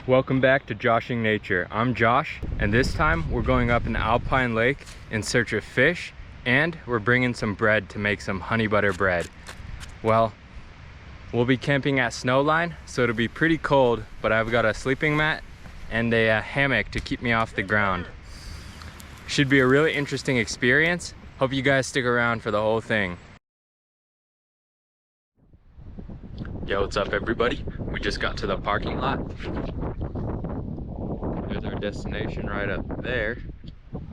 Welcome back to Joshing Nature. I'm Josh, and this time we're going up an alpine lake in search of fish, and we're bringing some bread to make some honey butter bread. Well, we'll be camping at Snowline, so it'll be pretty cold, but I've got a sleeping mat and a hammock to keep me off the ground. Should be a really interesting experience. Hope you guys stick around for the whole thing. Yo, what's up everybody? We just got to the parking lot. There's our destination right up there.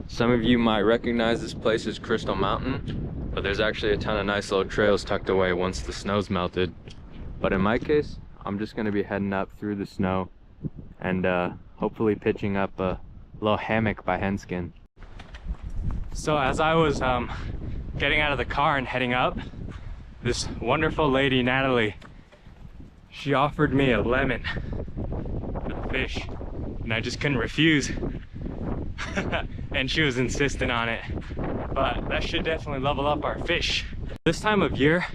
Some of you might recognize this place as Crystal Mountain, but there's actually a ton of nice little trails tucked away once the snow's melted. But in my case, I'm just gonna be heading up through the snow and hopefully pitching up a little hammock by Henskin. So as I was getting out of the car and heading up, this wonderful lady, Natalie, she offered me a lemon for the fish, and I just couldn't refuse. And she was insistent on it, but that should definitely level up our fish. This time of year,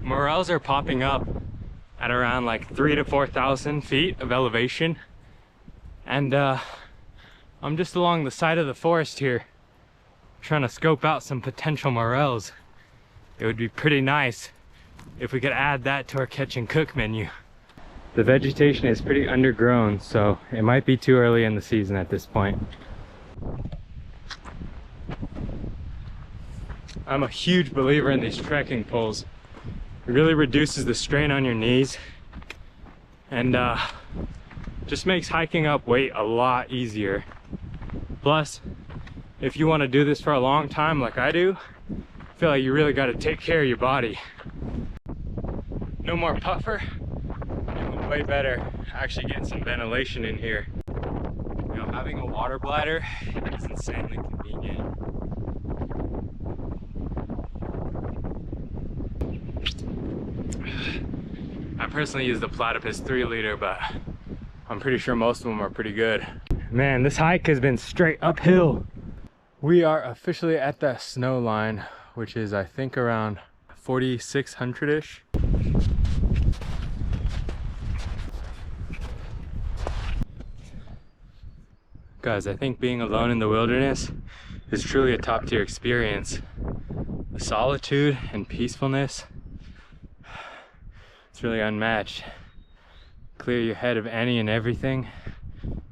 morels are popping up at around like 3,000 to 4,000 feet of elevation, and I'm just along the side of the forest here trying to scope out some potential morels. It would be pretty nice if we could add that to our catch and cook menu. The vegetation is pretty undergrown, so it might be too early in the season at this point. I'm a huge believer in these trekking poles. It really reduces the strain on your knees and just makes hiking up weight a lot easier. Plus, if you want to do this for a long time like I do, I feel like you really got to take care of your body. No more puffer. Doing way better actually getting some ventilation in here. You know, having a water bladder is insanely convenient. I personally use the Platypus 3-liter, but I'm pretty sure most of them are pretty good. Man, this hike has been straight uphill. We are officially at the snow line, which is I think around 4,600-ish. Guys, I think being alone in the wilderness is truly a top-tier experience. The solitude and peacefulness, it's really unmatched. Clear your head of any and everything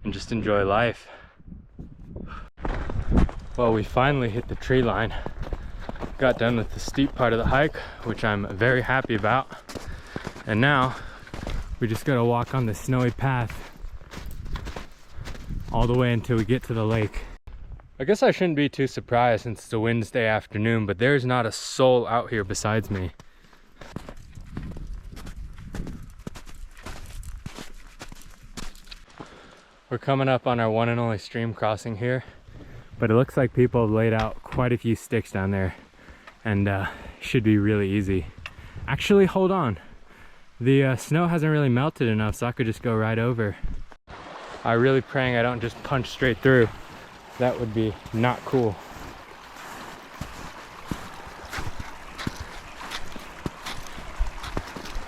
and just enjoy life. Well, we finally hit the tree line. Got done with the steep part of the hike, which I'm very happy about. And now we just gotta walk on the snowy path all the way until we get to the lake. I guess I shouldn't be too surprised since it's a Wednesday afternoon, but there's not a soul out here besides me. We're coming up on our one and only stream crossing here, but it looks like people have laid out quite a few sticks down there, and should be really easy. Actually, hold on. The snow hasn't really melted enough, so I could just go right over. I'm really praying I don't just punch straight through. That would be not cool.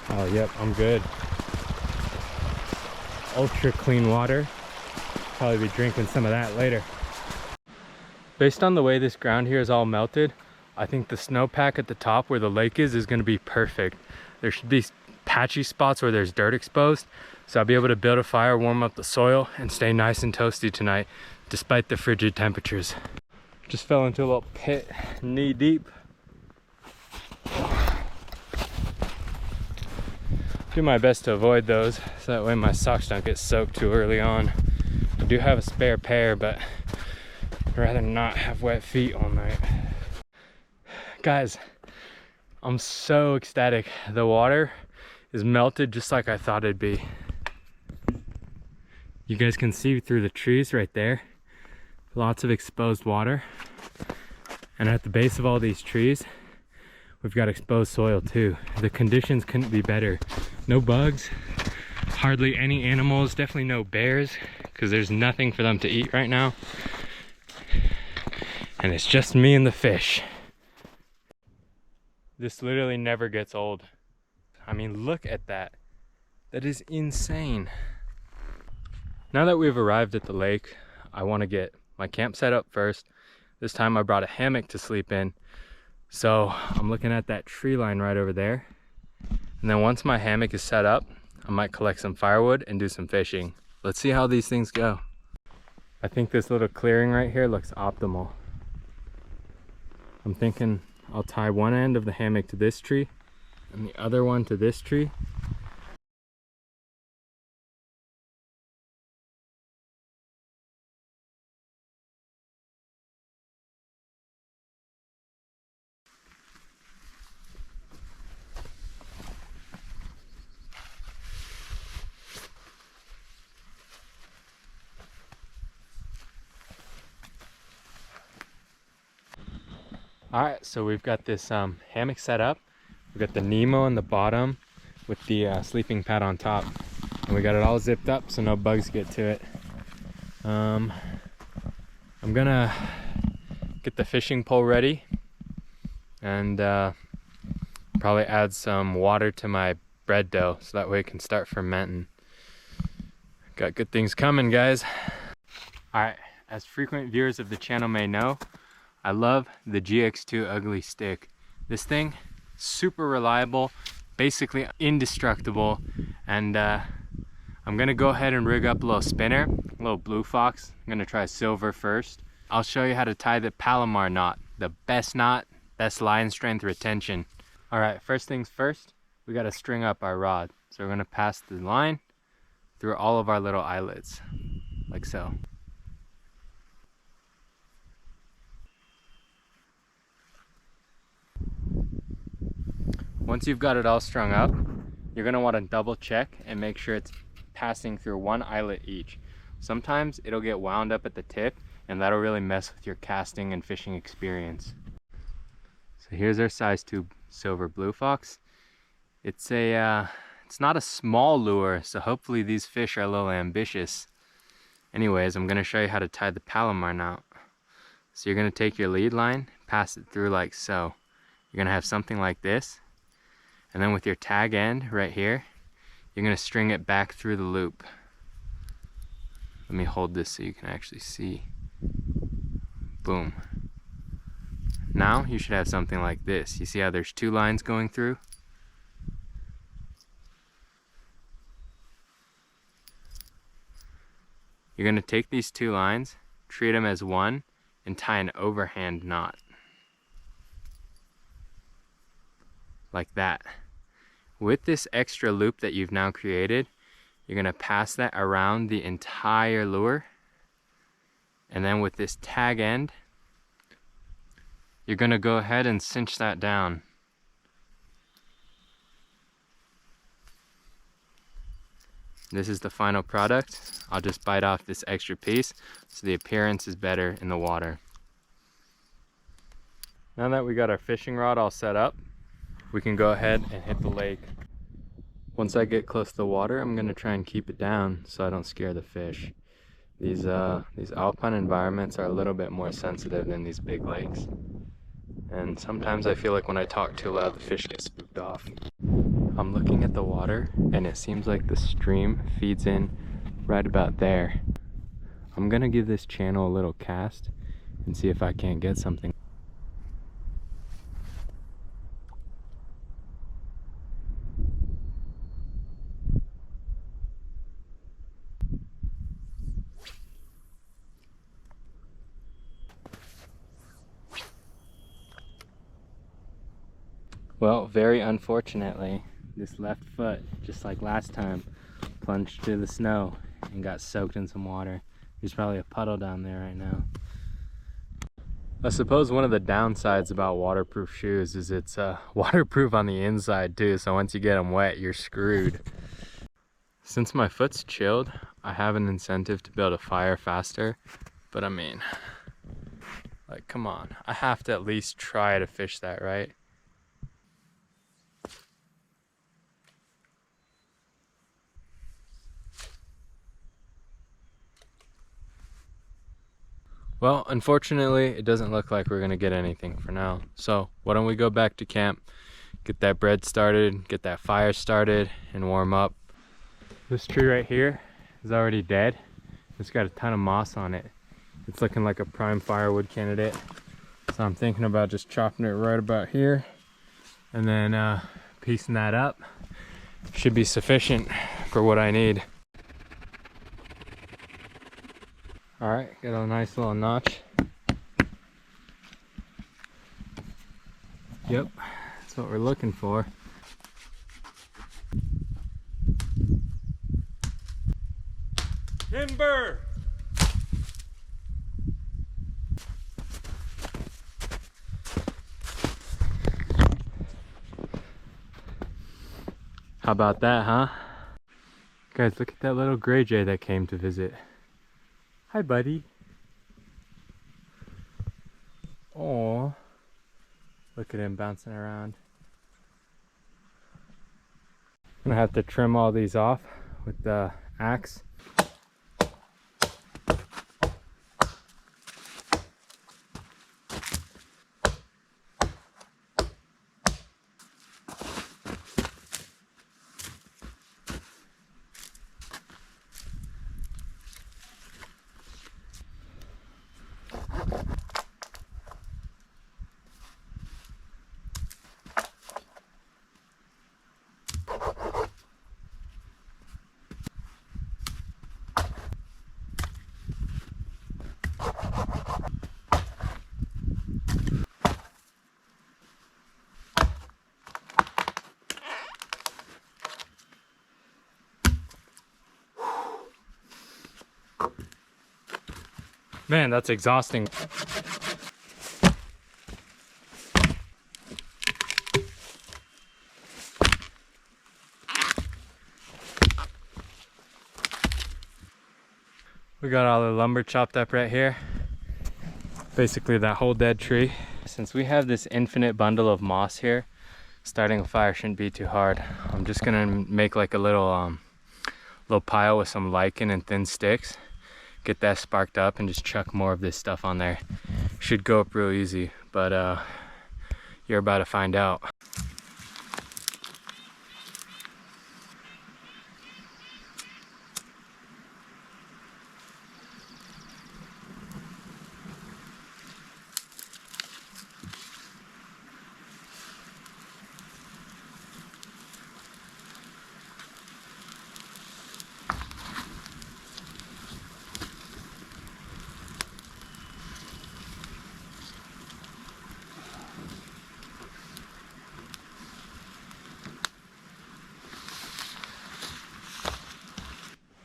Oh, yep, I'm good. Ultra clean water. Probably be drinking some of that later. Based on the way this ground here is all melted, I think the snowpack at the top where the lake is going to be perfect. There should be patchy spots where there's dirt exposed, so I'll be able to build a fire, warm up the soil, and stay nice and toasty tonight despite the frigid temperatures. Just fell into a little pit knee deep. Do my best to avoid those so that way my socks don't get soaked too early on. I do have a spare pair, but I'd rather not have wet feet all night. Guys, I'm so ecstatic. The water is melted just like I thought it'd be. You guys can see through the trees right there. Lots of exposed water. And at the base of all these trees, we've got exposed soil too. The conditions couldn't be better. No bugs, hardly any animals, definitely no bears, because there's nothing for them to eat right now. And it's just me and the fish. This literally never gets old. I mean, look at that. That is insane. Now that we've arrived at the lake, I want to get my camp set up first. This time I brought a hammock to sleep in. So I'm looking at that tree line right over there. And then once my hammock is set up, I might collect some firewood and do some fishing. Let's see how these things go. I think this little clearing right here looks optimal. I'm thinking I'll tie one end of the hammock to this tree and the other one to this tree. All right, so we've got this hammock set up. We've got the Nemo on the bottom with the sleeping pad on top. And we got it all zipped up so no bugs get to it. I'm gonna get the fishing pole ready and probably add some water to my bread dough so that way it can start fermenting. Got good things coming, guys. All right, as frequent viewers of the channel may know, I love the GX2 Ugly Stick. This thing, super reliable, basically indestructible, and I'm gonna go ahead and rig up a little spinner, a little blue fox. I'm gonna try silver first. I'll show you how to tie the Palomar knot, the best knot, best line strength retention. All right, first things first, we gotta string up our rod. So we're gonna pass the line through all of our little eyelets, like so. Once you've got it all strung up, you're gonna wanna double check and make sure it's passing through one eyelet each. Sometimes it'll get wound up at the tip and that'll really mess with your casting and fishing experience. So here's our size 2 silver blue fox. It's not a small lure, so hopefully these fish are a little ambitious. Anyways, I'm gonna show you how to tie the Palomar knot. So you're gonna take your lead line, pass it through like so. You're gonna have something like this. And then with your tag end right here, you're gonna string it back through the loop. Let me hold this so you can actually see. Boom. Now you should have something like this. You see how there's 2 lines going through? You're gonna take these 2 lines, treat them as one, and tie an overhand knot. Like that. With this extra loop that you've now created, you're gonna pass that around the entire lure. And then with this tag end, you're gonna go ahead and cinch that down. This is the final product. I'll just bite off this extra piece so the appearance is better in the water. Now that we got our fishing rod all set up, we can go ahead and hit the lake. Once I get close to the water, I'm gonna try and keep it down so I don't scare the fish. These alpine environments are a little bit more sensitive than these big lakes. And sometimes I feel like when I talk too loud, the fish get spooked off. I'm looking at the water and it seems like the stream feeds in right about there. I'm gonna give this channel a little cast and see if I can't get something. Well, very unfortunately, this left foot, just like last time, plunged through the snow and got soaked in some water. There's probably a puddle down there right now. I suppose one of the downsides about waterproof shoes is it's waterproof on the inside too, so once you get them wet, you're screwed. Since my foot's chilled, I have an incentive to build a fire faster, but I mean, like, come on. I have to at least try to fish that, right? Well, unfortunately, it doesn't look like we're gonna get anything for now. So why don't we go back to camp, get that bread started, get that fire started, and warm up. This tree right here is already dead. It's got a ton of moss on it. It's looking like a prime firewood candidate. So I'm thinking about just chopping it right about here and then piecing that up. Should be sufficient for what I need. All right, got a nice little notch. Yep, that's what we're looking for. Timber! How about that, huh? Guys, look at that little gray jay that came to visit. Hi, buddy. Oh, look at him bouncing around. I'm gonna have to trim all these off with the axe. Man, that's exhausting. We got all the lumber chopped up right here. Basically that whole dead tree. Since we have this infinite bundle of moss here, starting a fire shouldn't be too hard. I'm just gonna make like a little pile with some lichen and thin sticks. Get that sparked up and just chuck more of this stuff on there. Should go up real easy, but you're about to find out.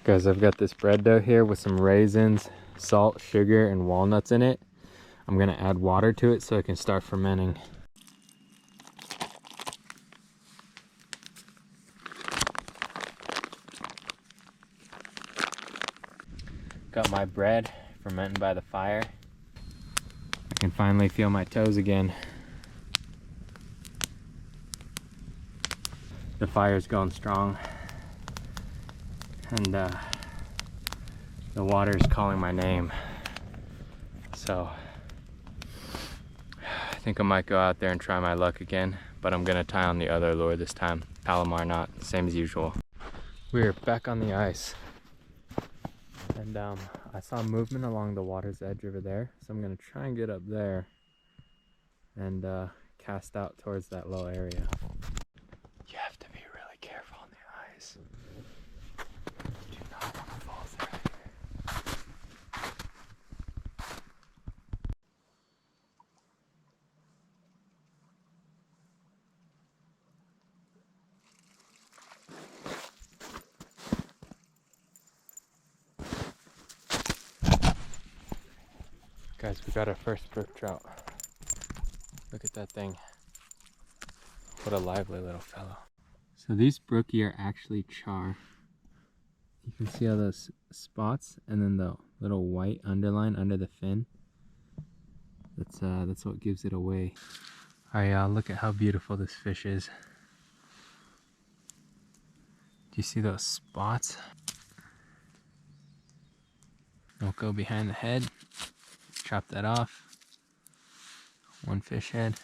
Guys, I've got this bread dough here with some raisins, salt, sugar, and walnuts in it. I'm gonna add water to it so it can start fermenting. Got my bread fermenting by the fire. I can finally feel my toes again. The fire's going strong. And the water is calling my name. So I think I might go out there and try my luck again, but I'm gonna tie on the other lure this time. Palomar knot, same as usual. We're back on the ice. And I saw movement along the water's edge over there, so I'm gonna try and get up there and cast out towards that low area. You have to be really careful on the ice. Do not want to fall through here. Guys, we got our first brook trout. Look at that thing. What a lively little fellow. So these brookie are actually char. You can see all those spots and then the little white underline under the fin. That's what gives it away. Alright y'all, look at how beautiful this fish is. Do you see those spots? Don't go behind the head. Chop that off. One fish head.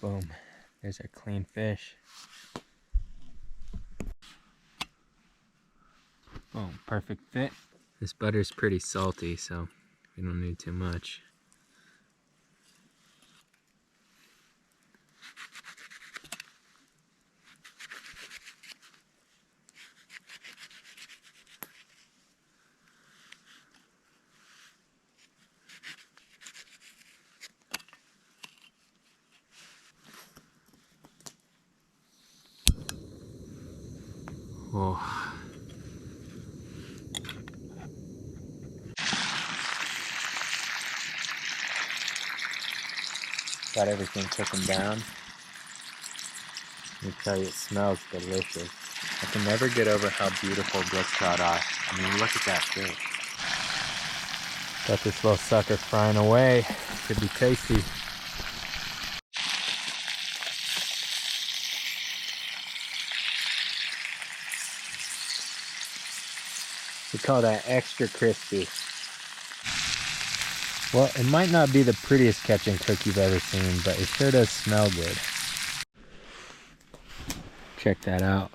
Boom. There's our clean fish. Oh, perfect fit. This butter's pretty salty, so we don't need too much. Oh. Got everything cooking down. Let me tell you, it smells delicious. I can never get over how beautiful brook trout are. I mean, look at that fish. Got this little sucker frying away. Should be tasty. We call that extra crispy. Well, it might not be the prettiest catch and cook you've ever seen, but it sure does smell good. Check that out.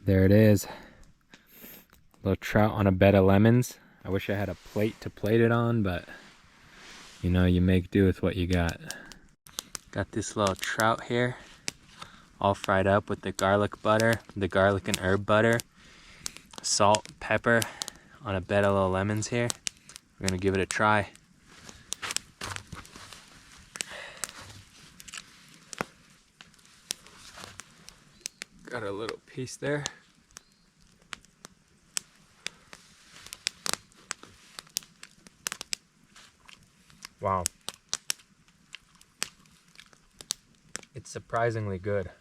There it is. Little trout on a bed of lemons. I wish I had a plate to plate it on, but you know, you make do with what you got. Got this little trout here, all fried up with the garlic butter, the garlic and herb butter, salt, pepper, on a bed of little lemons here. We're gonna give it a try. Got a little piece there. Wow. It's surprisingly good.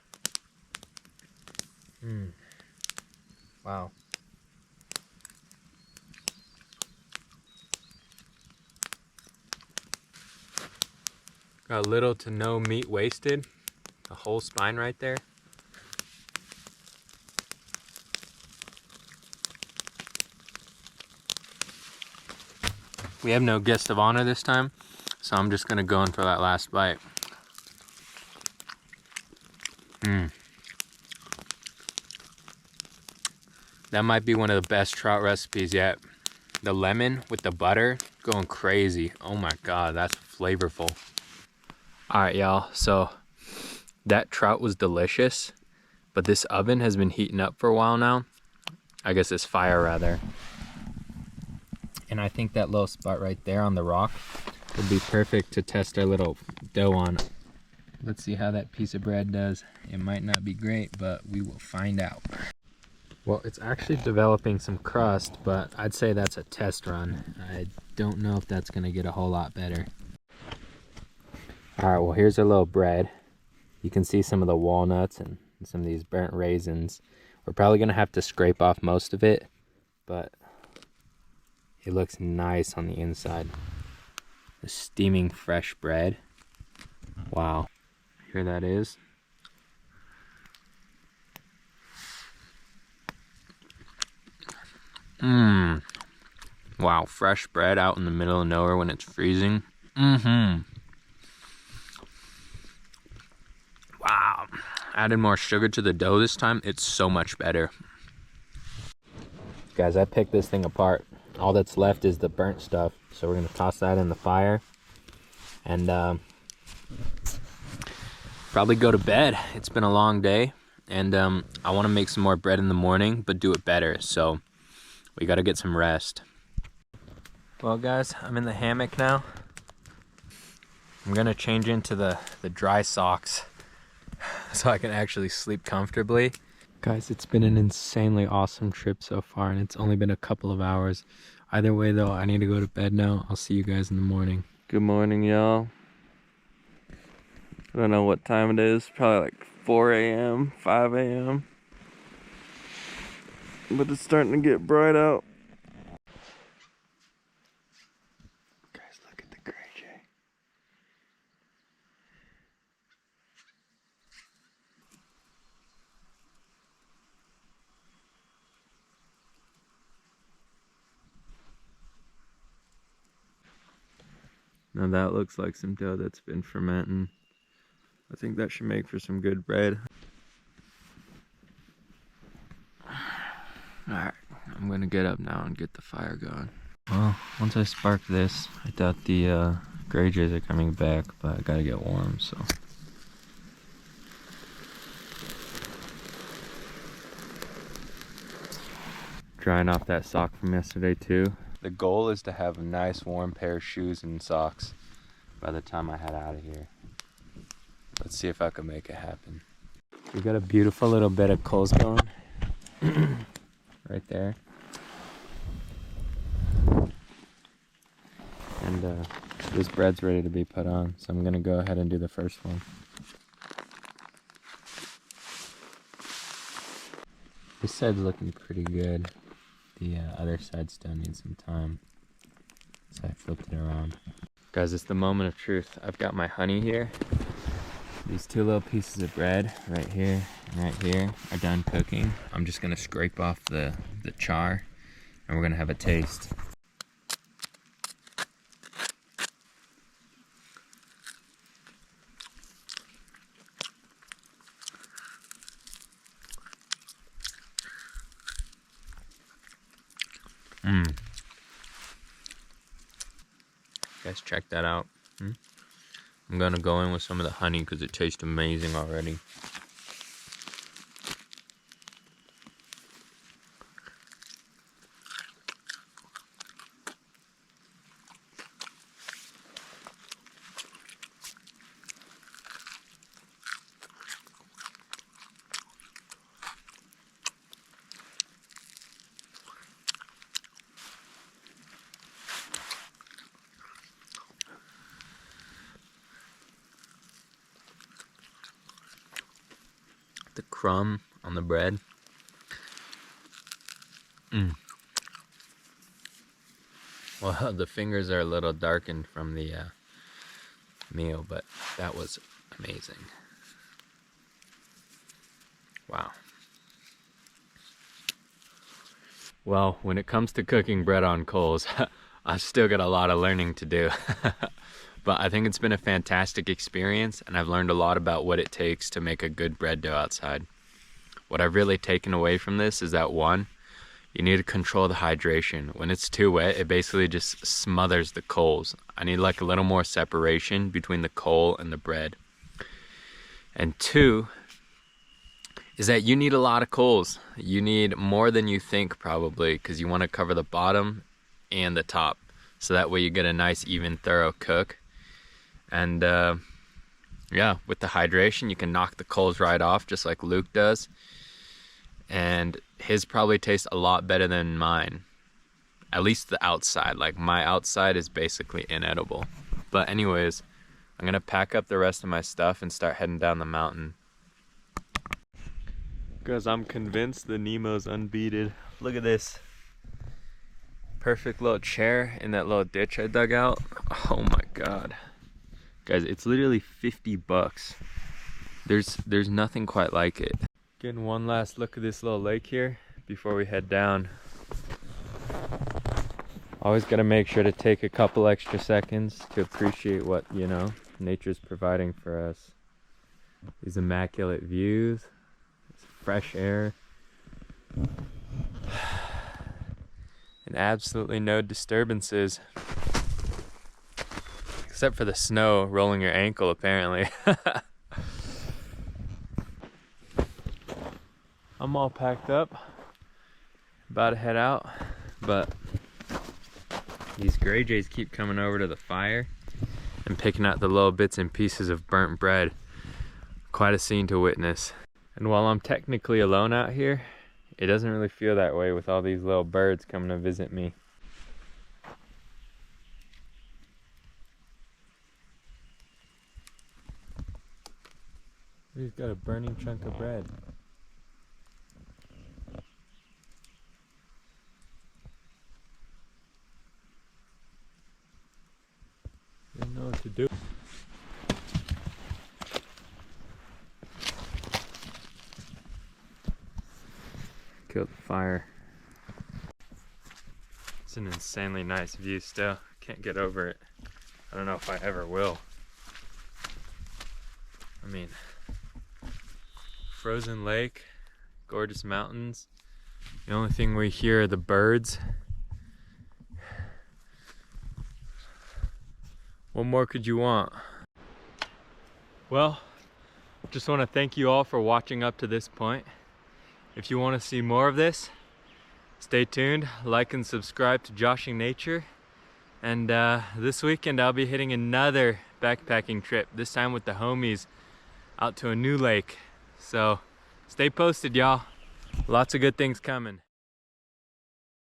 Wow. Got little to no meat wasted. The whole spine right there. We have no guest of honor this time, so I'm just gonna go in for that last bite. That might be one of the best trout recipes yet. The lemon with the butter, going crazy. Oh my God, that's flavorful. All right, y'all, so that trout was delicious, but this oven has been heating up for a while now. I guess this fire rather. And I think that little spot right there on the rock would be perfect to test our little dough on. Let's see how that piece of bread does. It might not be great, but we will find out. Well, it's actually developing some crust, but I'd say that's a test run. I don't know if that's gonna get a whole lot better. All right, well, here's our little bread. You can see some of the walnuts and some of these burnt raisins. We're probably gonna have to scrape off most of it, but it looks nice on the inside. The steaming fresh bread. Wow. Here that is. Wow, fresh bread out in the middle of nowhere when it's freezing. Wow. Added more sugar to the dough this time. It's so much better. Guys, I picked this thing apart. All that's left is the burnt stuff. So we're gonna toss that in the fire and probably go to bed. It's been a long day, and I wanna make some more bread in the morning, but do it better. So we gotta get some rest. Well guys, I'm in the hammock now. I'm gonna change into the dry socks so I can actually sleep comfortably. Guys, it's been an insanely awesome trip so far, and it's only been a couple of hours. Either way though, I need to go to bed now. I'll see you guys in the morning. Good morning, y'all. I don't know what time it is, probably like 4 a.m., 5 a.m. But it's starting to get bright out. Guys, look at the gray jay. Now that looks like some dough that's been fermenting. I think that should make for some good bread. Alright, I'm gonna get up now and get the fire going. Well, once I spark this, I thought the gray jays are coming back, but I gotta get warm, so. Drying off that sock from yesterday too. The goal is to have a nice warm pair of shoes and socks by the time I head out of here. Let's see if I can make it happen. We got a beautiful little bed of coals going right there. And this bread's ready to be put on, so I'm gonna go ahead and do the first one. This side's looking pretty good. The other side still needs some time, so I flipped it around. Guys, it's the moment of truth. I've got my honey here. These two little pieces of bread right here and right here are done cooking. I'm just gonna scrape off the char and we're gonna have a taste. Guys, check that out. I'm gonna go in with some of the honey because it tastes amazing already. The crumb on the bread. Well, the fingers are a little darkened from the meal, but that was amazing. Wow. Well, when it comes to cooking bread on coals, I've still got a lot of learning to do. But I think it's been a fantastic experience, and I've learned a lot about what it takes to make a good bread dough outside. What I've really taken away from this is that, one, you need to control the hydration. When it's too wet, it basically just smothers the coals. I need like a little more separation between the coal and the bread. And two, is that you need a lot of coals. You need more than you think probably, because you want to cover the bottom and the top. So that way you get a nice, even, thorough cook. And yeah, with the hydration, you can knock the coals right off just like Luke does. And his probably tastes a lot better than mine. At least the outside. Like, my outside is basically inedible. But anyways, I'm gonna pack up the rest of my stuff and start heading down the mountain. Guys, I'm convinced the Nemo's unbeaten. Look at this. Perfect little chair in that little ditch I dug out. Oh my god. Guys, it's literally 50 bucks. There's nothing quite like it. Getting one last look at this little lake here before we head down. Always gotta make sure to take a couple extra seconds to appreciate what, you know, nature's providing for us. These immaculate views, this fresh air, and absolutely no disturbances. Except for the snow rolling your ankle, apparently. I'm all packed up, about to head out, but these gray jays keep coming over to the fire and picking out the little bits and pieces of burnt bread. Quite a scene to witness. And while I'm technically alone out here, it doesn't really feel that way with all these little birds coming to visit me. He's got a burning chunk of bread. Didn't know what to do. Killed the fire. It's an insanely nice view still. Can't get over it. I don't know if I ever will. I mean, frozen lake, gorgeous mountains, The only thing we hear are the birds. What more could you want? Well, just want to thank you all for watching up to this point. If you want to see more of this, stay tuned, like and subscribe to Joshing Nature. And this weekend I'll be hitting another backpacking trip, this time with the homies out to a new lake. So stay posted, y'all. Lots of good things coming.